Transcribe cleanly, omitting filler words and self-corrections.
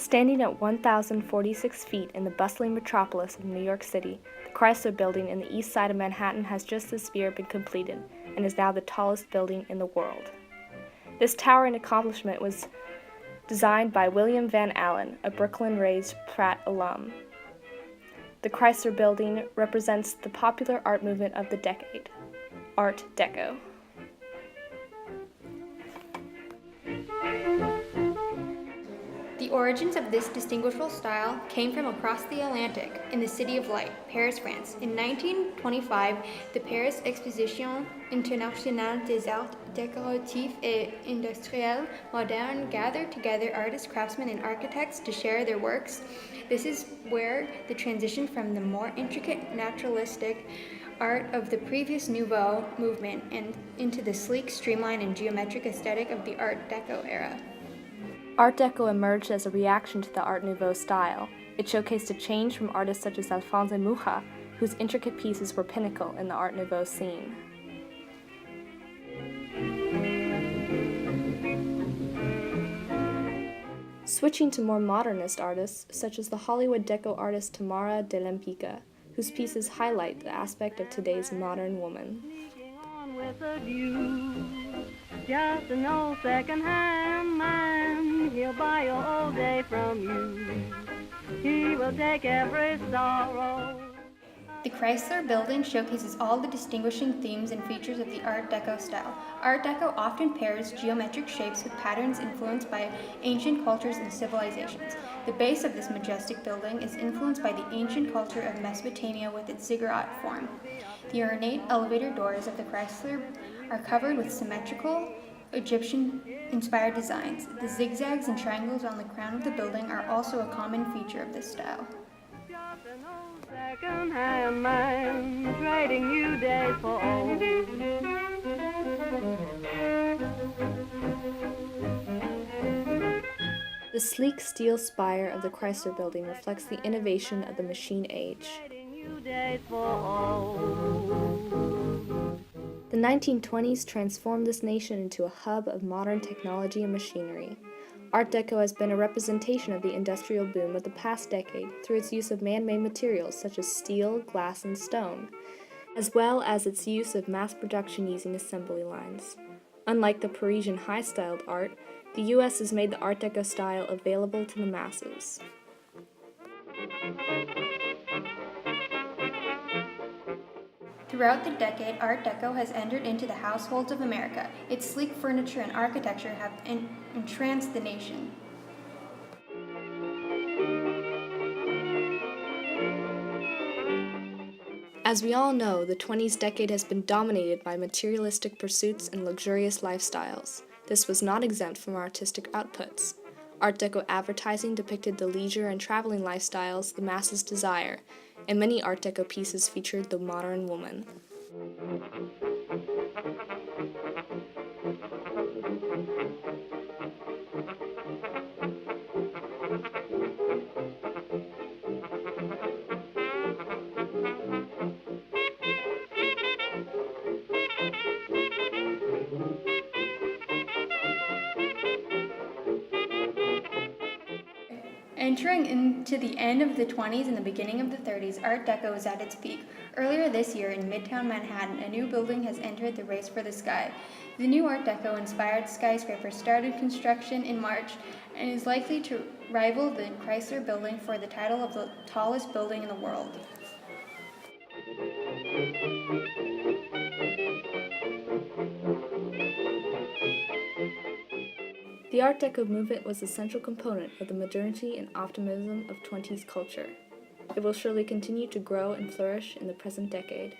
Standing at 1,046 feet in the bustling metropolis of New York City, the Chrysler Building in the east side of Manhattan has just this year been completed and is now the tallest building in the world. This towering accomplishment was designed by William Van Allen, a Brooklyn-raised Pratt alum. The Chrysler Building represents the popular art movement of the decade, Art Deco. The origins of this distinguishable style came from across the Atlantic, in the City of Light, Paris, France. In 1925, the Paris Exposition Internationale des Arts Décoratifs et Industriels Modernes gathered together artists, craftsmen, and architects to share their works. This is where the transition from the more intricate, naturalistic art of the previous Nouveau movement and into the sleek, streamlined, and geometric aesthetic of the Art Deco era. Art Deco emerged as a reaction to the Art Nouveau style. It showcased a change from artists such as Alphonse Mucha, whose intricate pieces were pinnacle in the Art Nouveau scene. Switching to more modernist artists, such as the Hollywood Deco artist Tamara de Lempicka, whose pieces highlight the aspect of today's modern woman. Just an old second-hand man, he'll buy your old day from you. He will take every sorrow. The Chrysler Building showcases all the distinguishing themes and features of the Art Deco style. Art Deco often pairs geometric shapes with patterns influenced by ancient cultures and civilizations. The base of this majestic building is influenced by the ancient culture of Mesopotamia with its ziggurat form. The ornate elevator doors of the Chrysler are covered with symmetrical, Egyptian-inspired designs. The zigzags and triangles on the crown of the building are also a common feature of this style. Second-hand man, trading new days for old. The sleek steel spire of the Chrysler Building reflects the innovation of the machine age. The 1920s transformed this nation into a hub of modern technology and machinery. Art Deco has been a representation of the industrial boom of the past decade through its use of man-made materials such as steel, glass, and stone, as well as its use of mass production using assembly lines. Unlike the Parisian high-styled art, the U.S. has made the Art Deco style available to the masses. Throughout the decade, Art Deco has entered into the households of America. Its sleek furniture and architecture have entranced the nation. As we all know, the 20s decade has been dominated by materialistic pursuits and luxurious lifestyles. This was not exempt from artistic outputs. Art Deco advertising depicted the leisure and traveling lifestyles the masses desire, and many Art Deco pieces featured the modern woman. Entering into the end of the 20s and the beginning of the 30s, Art Deco is at its peak. Earlier this year in Midtown Manhattan, a new building has entered the race for the sky. The new Art Deco-inspired skyscraper started construction in March and is likely to rival the Chrysler Building for the title of the tallest building in the world. The Art Deco movement was a central component of the modernity and optimism of 20s culture. It will surely continue to grow and flourish in the present decade.